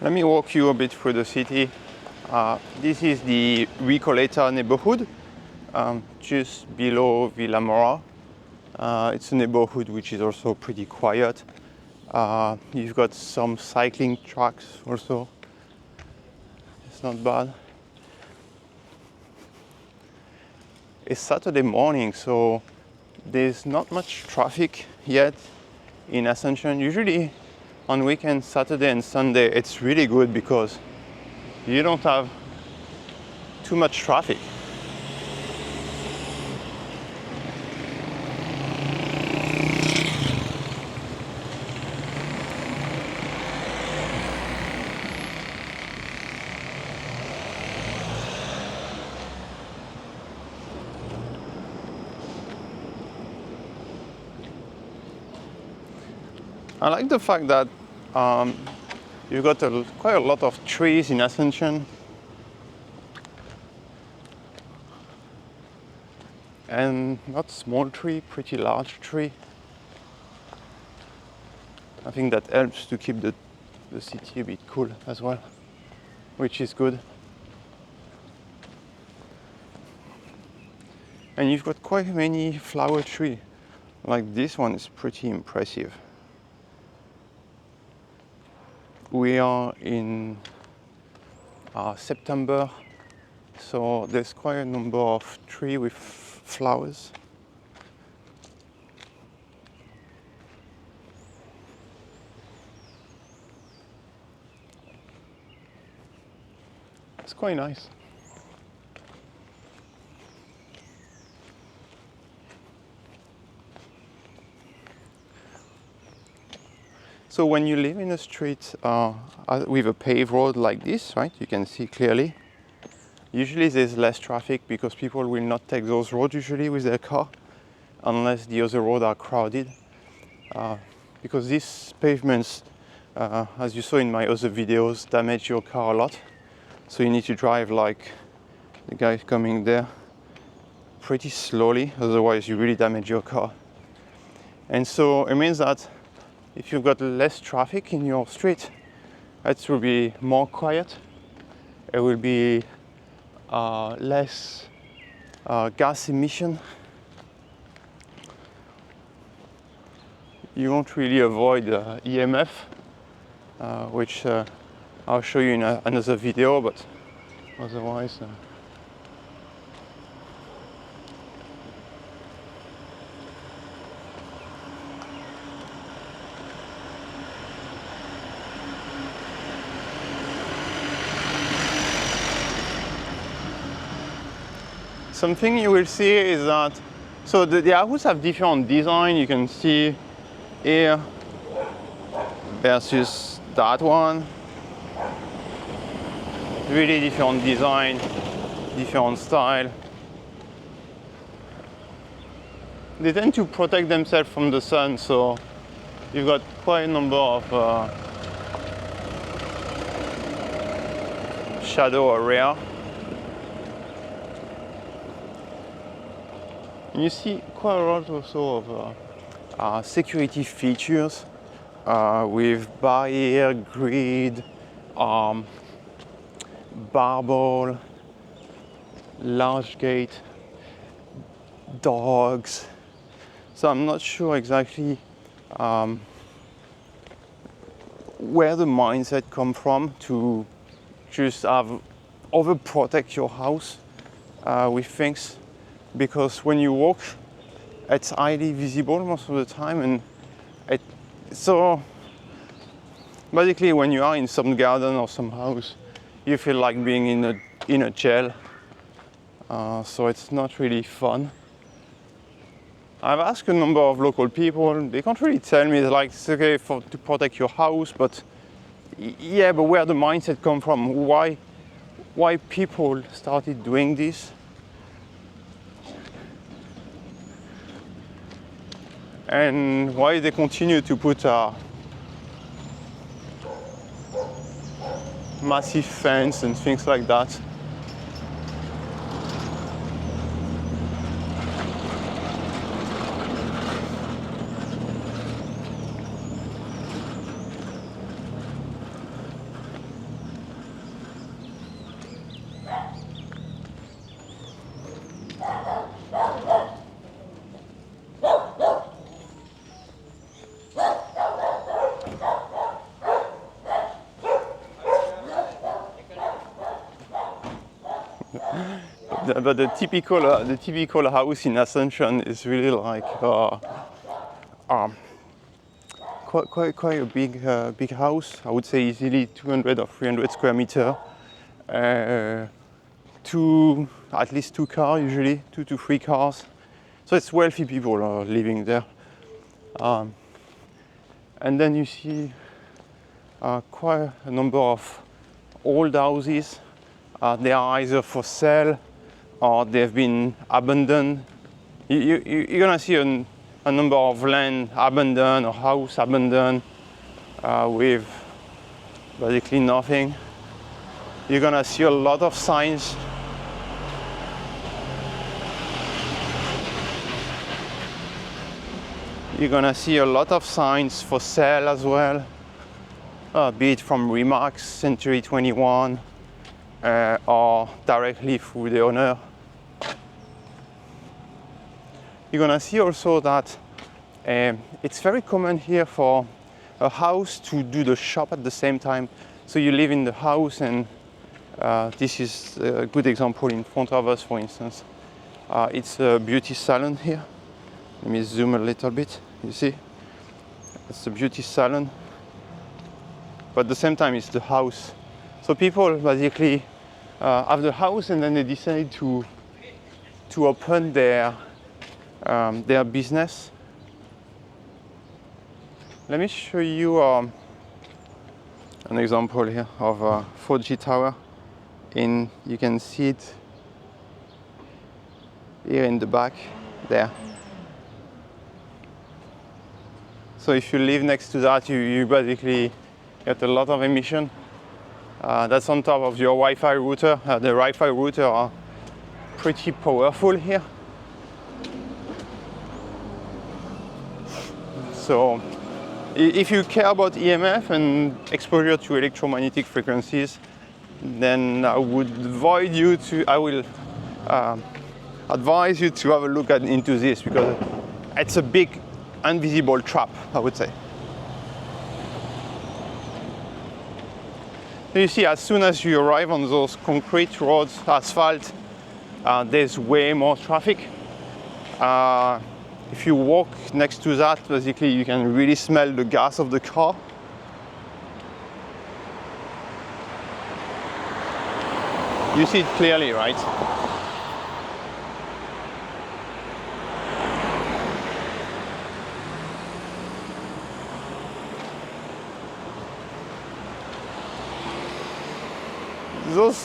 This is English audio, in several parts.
Let me walk you a bit through the city. This is the Recoleta neighborhood, just below Villa Mora. It's a neighborhood which is also pretty quiet. You've got some cycling tracks also. It's not bad. It's Saturday morning, so there's not much traffic yet in Asuncion. Usually on weekends, Saturday and Sunday, it's really good because you don't have too much traffic. I like the fact that you've got quite a lot of trees in Asuncion. And not small tree, pretty large tree. I think that helps to keep the city a bit cool as well, which is good. And you've got quite many flower trees. Like this one is pretty impressive. We are in September, so there's quite a number of trees with flowers. It's quite nice. So when you live in a street with a paved road like this, right, you can see clearly. Usually there's less traffic because people will not take those roads usually with their car unless the other roads are crowded. Because these pavements, as you saw in my other videos, damage your car a lot. So you need to drive like the guy coming there pretty slowly, otherwise you really damage your car. And so it means that if you've got less traffic in your street, it will be more quiet. It will be less gas emission. You won't really avoid EMF, which I'll show you in another video, but otherwise something you will see is that, so the houses have different design. You can see here versus that one. Really different design, different style. They tend to protect themselves from the sun, so you've got quite a number of shadow area. And you see quite a lot also of security features with barrier, grid, barbell, large gate, dogs. So I'm not sure exactly where the mindset come from to just overprotect your house with things. Because when you walk, it's highly visible most of the time, and so basically when you are in some garden or some house, you feel like being in a jail. So it's not really fun. I've asked a number of local people. They can't really tell me, like, it's okay to protect your house, but yeah, but where the mindset come from? Why people started doing this? And why they continue to put a massive fence and things like that. but the typical house in Asuncion is really like quite a big house. I would say easily 200 or 300 square meter. At least two cars usually, 2 to 3 cars. So it's wealthy people living there. And then you see quite a number of old houses. They are either for sale or they've been abandoned. You're gonna see a number of land abandoned or house abandoned with basically nothing. You're gonna see a lot of signs. You're gonna see a lot of signs for sale as well, be it from Remarks, Century 21, or directly through the owner. You're gonna see also that it's very common here for a house to do the shop at the same time. So you live in the house, and this is a good example in front of us, for instance. It's a beauty salon here. Let me zoom a little bit. You see, it's a beauty salon, but at the same time it's the house. So people basically have the house, and then they decide to open their business. Let me show you an example here of a 4G tower. You can see it here in the back there. So if you live next to that, you basically get a lot of emission. That's on top of your Wi-Fi router. The Wi-Fi router are pretty powerful here. So if you care about EMF and exposure to electromagnetic frequencies, then I will advise you to have a look into this, because it's a big invisible trap, I would say. You see, as soon as you arrive on those concrete roads, asphalt, there's way more traffic. If you walk next to that, basically you can really smell the gas of the car. You see it clearly, right?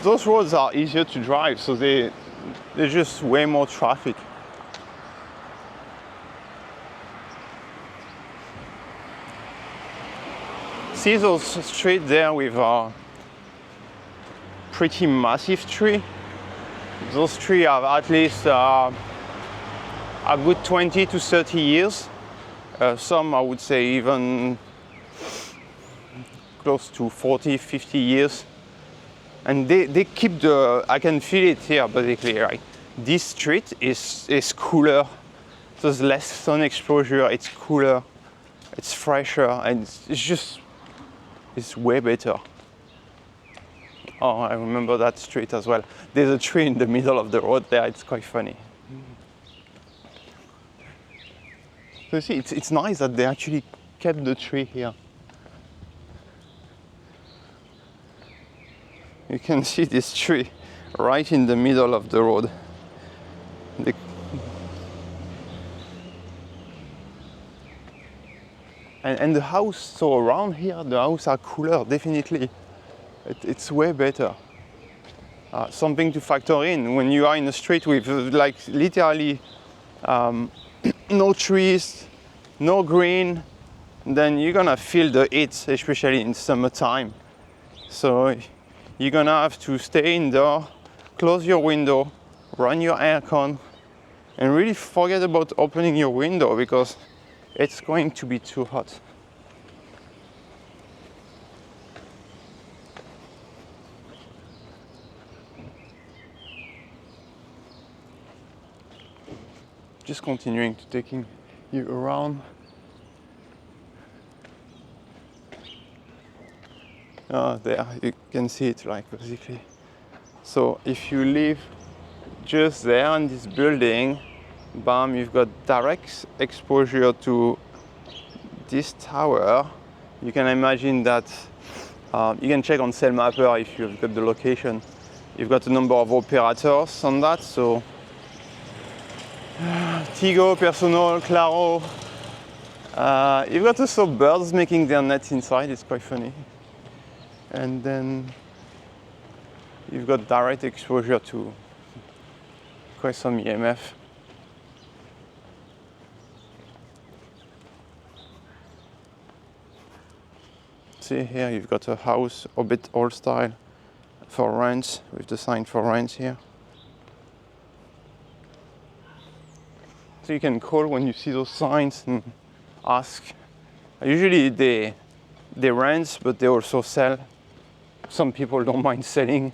Those roads are easier to drive, so there's just way more traffic. See those streets there with a pretty massive tree? Those trees have at least a good 20 to 30 years. Some, I would say, even close to 40, 50 years. And they keep I can feel it here basically, right? This street is cooler, there's less sun exposure, it's cooler, it's fresher, and it's way better. Oh, I remember that street as well. There's a tree in the middle of the road there, it's quite funny. So you see, it's nice that they actually kept the tree here. You can see this tree right in the middle of the road. And the house, so around here, the houses are cooler, definitely. It's way better. Something to factor in when you are in a street with like literally no trees, no green, then you're gonna feel the heat, especially in summertime. So you're gonna have to stay indoor, close your window, run your aircon, and really forget about opening your window because it's going to be too hot. Just continuing to taking you around. There you can see it, like basically. So if you live just there in this building, bam, you've got direct exposure to this tower. You can imagine that you can check on Cell Mapper if you've got the location. You've got a number of operators on that, so Tigo, Personal, Claro. You've got also birds making their nets inside, it's quite funny. And then you've got direct exposure to quite some EMF. See here, you've got a house, a bit old style, for rent, with the sign for rent here. So you can call when you see those signs and ask. Usually they rent, but they also sell. Some people don't mind selling.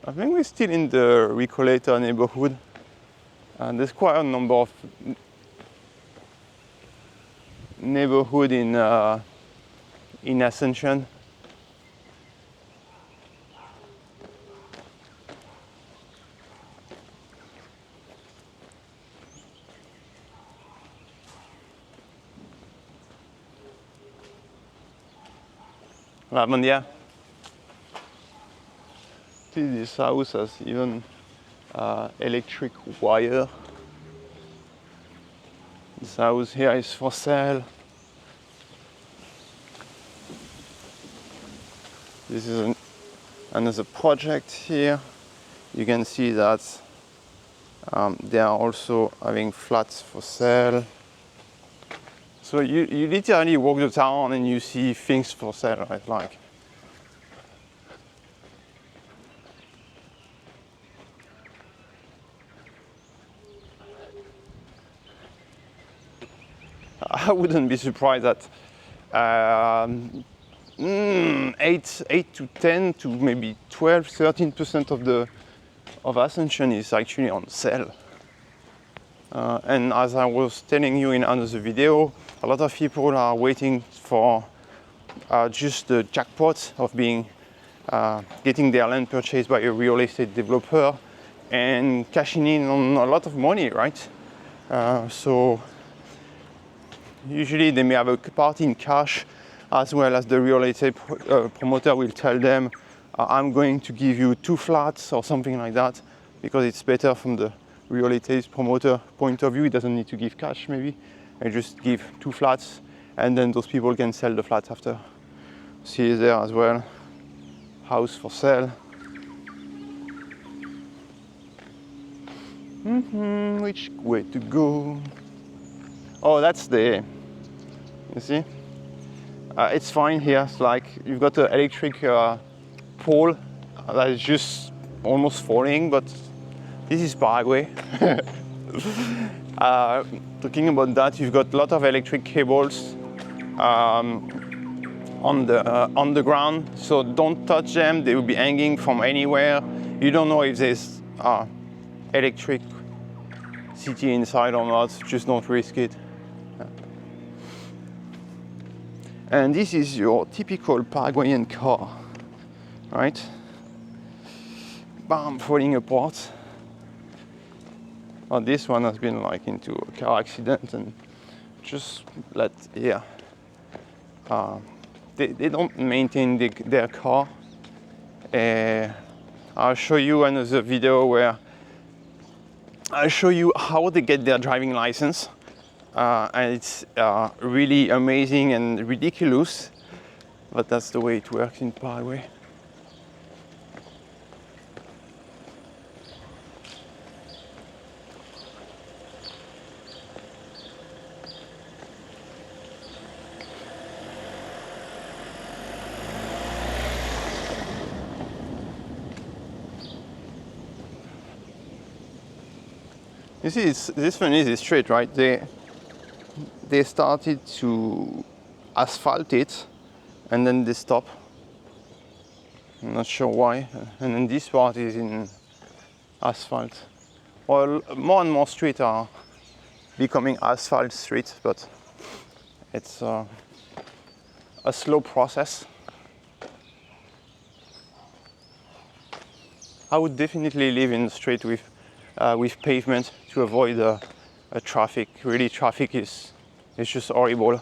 I think we're still in the Recoleta neighborhood. And there's quite a number of neighborhood in Asuncion. Hola, buen día. See, this house has even electric wire. This house here is for sale. This is another project here. You can see that they are also having flats for sale. So you literally walk the town and you see things for sale, right? Like, I wouldn't be surprised that 8 to 10 to maybe 12, 13% of Asuncion is actually on sale. And as I was telling you in another video, a lot of people are waiting for just the jackpot of getting their land purchased by a real estate developer and cashing in on a lot of money, right? So usually they may have a part in cash, as well as the real estate promoter will tell them, I'm going to give you 2 flats or something like that, because it's better from the real estate promoter point of view. It doesn't need to give cash maybe, and just give 2 flats, and then those people can sell the flats after. See there as well, house for sale. Which way to go? Oh, that's the, you see? It's fine here. It's like you've got an electric pole that is just almost falling, but this is Paraguay. Talking about that, you've got a lot of electric cables on the ground, so don't touch them. They will be hanging from anywhere. You don't know if there's electricity inside or not. Just don't risk it. And this is your typical Paraguayan car, right? Bam, falling apart. Oh, this one has been like into a car accident and just they don't maintain their car. I'll show you another video where I'll show you how they get their driving license. And it's really amazing and ridiculous, but that's the way it works in Paraguay. You see, this one is straight, right? They started to asphalt it, and then they stop. I'm not sure why. And then this part is in asphalt. Well, more and more streets are becoming asphalt street, but it's a slow process. I would definitely live in the street with pavement to avoid traffic. Really, traffic is just horrible,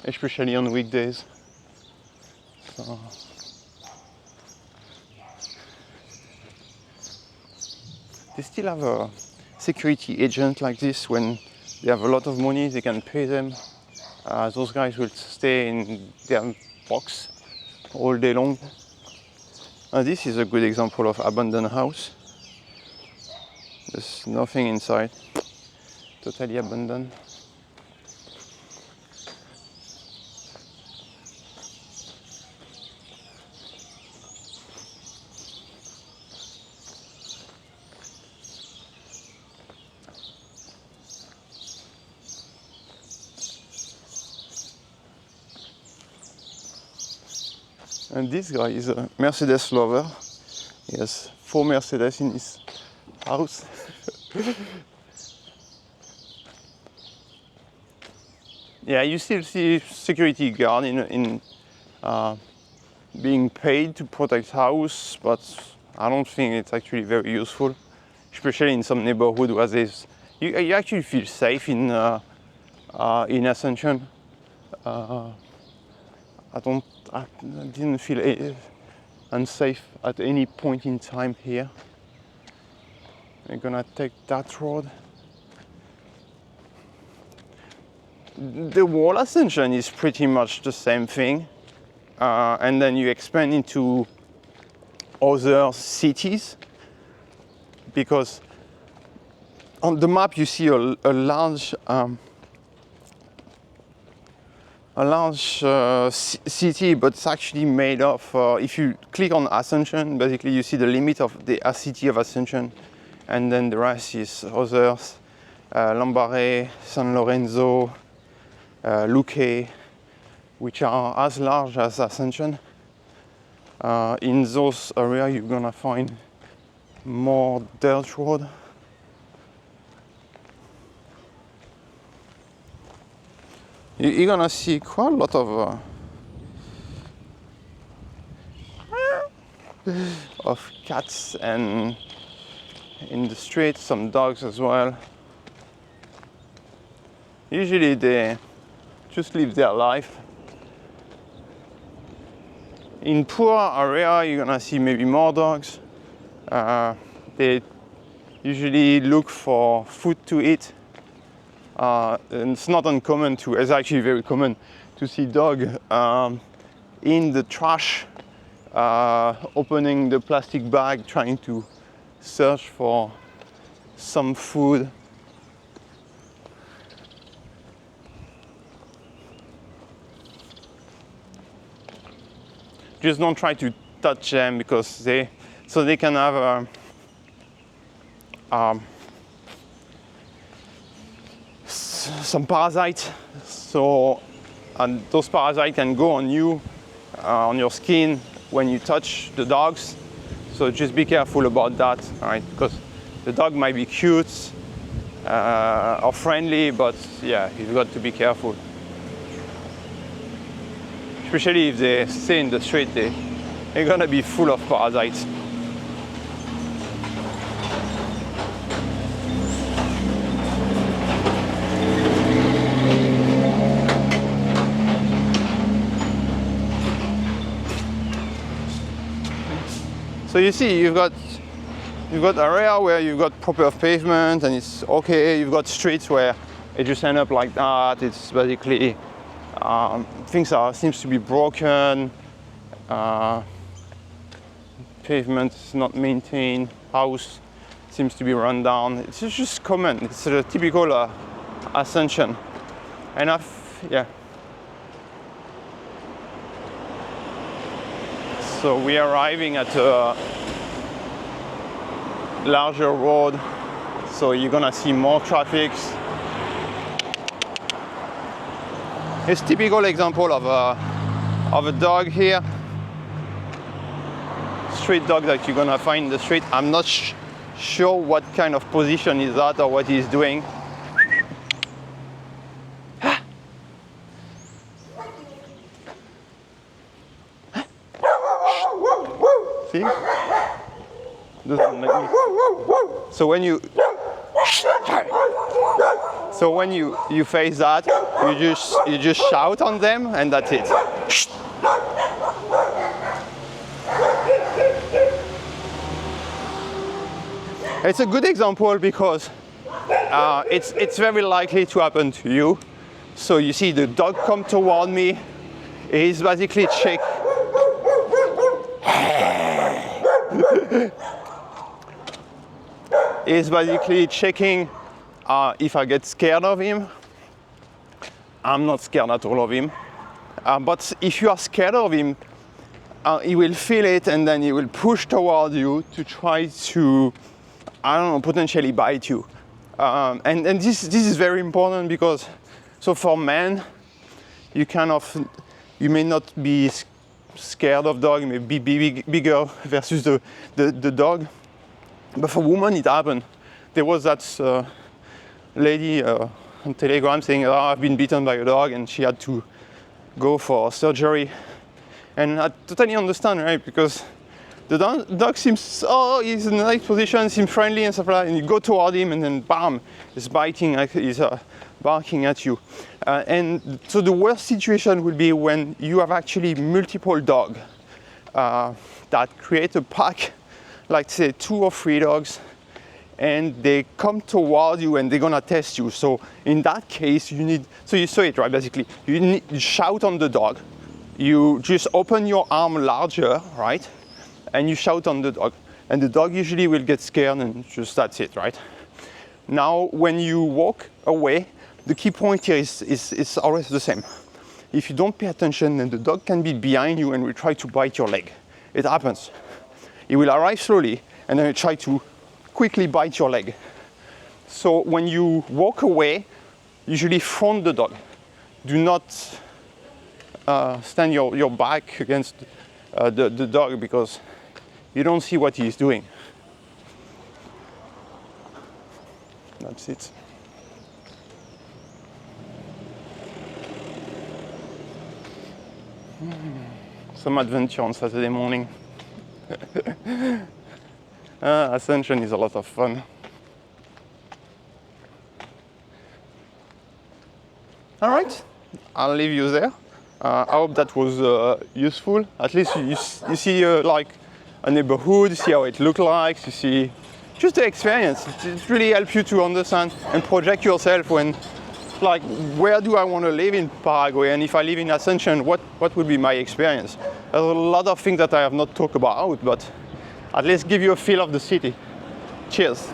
especially on weekdays. So. They still have a security agent like this. When they have a lot of money, they can pay them. Those guys will stay in their box all day long. This is a good example of abandoned house. There's nothing inside, totally abandoned. And this guy is a Mercedes lover. He has 4 Mercedes in his house. Yeah, you still see security guard being paid to protect house, but I don't think it's actually very useful, especially in some neighborhood where there's you actually feel safe in Asuncion. I didn't feel unsafe at any point in time here. We're gonna take that road. The whole Asuncion is pretty much the same thing, and then you expand into other cities, because on the map you see a large city, but it's actually made of, if you click on Asuncion, basically you see the limit of the city of Asuncion, and then the rest is others, Lambaré, San Lorenzo, Luque, which are as large as Asuncion. In those areas you're gonna find more dirt road. You're gonna see quite a lot of cats and in the street, some dogs as well. Usually they just live their life. In poor area, you're gonna see maybe more dogs. They usually look for food to eat. And it's not uncommon it's actually very common to see dog in the trash, opening the plastic bag, trying to search for some food. Just don't try to touch them, because they can have some parasites. And those parasites can go on you, on your skin when you touch the dogs. So just be careful about that, all right? Because the dog might be cute or friendly, but yeah, you've got to be careful. Especially if they stay in the street, they're gonna be full of parasites. So you see, you've got area where you've got proper pavement and it's okay. You've got streets where it just end up like that. It's basically things seems to be broken. Pavement is not maintained. House seems to be run down. It's just common. It's a typical Asuncion. And yeah. So we are arriving at a larger road, so you're gonna see more traffic. It's a typical example of a dog here. Street dog that you're gonna find in the street. I'm not sure what kind of position is that or what he's doing. Doesn't let me. So when you face that, you just shout on them and that's it. It's a good example because it's very likely to happen to you. So you see the dog come toward me. He's basically He's basically checking if I get scared of him. I'm not scared at all of him. But if you are scared of him, he will feel it and then he will push toward you to try to, I don't know, potentially bite you. And this is very important because, so for men, you may not be scared of dog, you may be bigger versus the dog. But for women, it happened. There was that lady on Telegram saying, "Oh, I've been bitten by a dog," and she had to go for surgery. And I totally understand, right? Because the dog seems, oh, he's in a nice position, seems friendly and stuff like that, and you go toward him, and then bam, he's biting, he's barking at you. And so the worst situation will be when you have actually multiple dogs that create a pack, like say 2 or 3 dogs, and they come toward you and they're gonna test you. So in that case, so you saw it, right? Basically, you shout on the dog. You just open your arm larger, right? And you shout on the dog. And the dog usually will get scared and just that's it, right? Now, when you walk away, the key point here is always the same. If you don't pay attention, then the dog can be behind you and will try to bite your leg. It happens. He will arrive slowly and then he'll try to quickly bite your leg. So when you walk away, usually front the dog. Do not stand your back against the dog because you don't see what he's doing. That's it. Some adventure on Saturday morning. Asuncion is a lot of fun. All right, I'll leave you there. I hope that was useful. At least you see like a neighborhood, you see how it looks like, you see just the experience. It really helps you to understand and project yourself when, like, where do I want to live in Paraguay? And if I live in Asuncion, what would be my experience? There's a lot of things that I have not talked about, but at least give you a feel of the city. Cheers.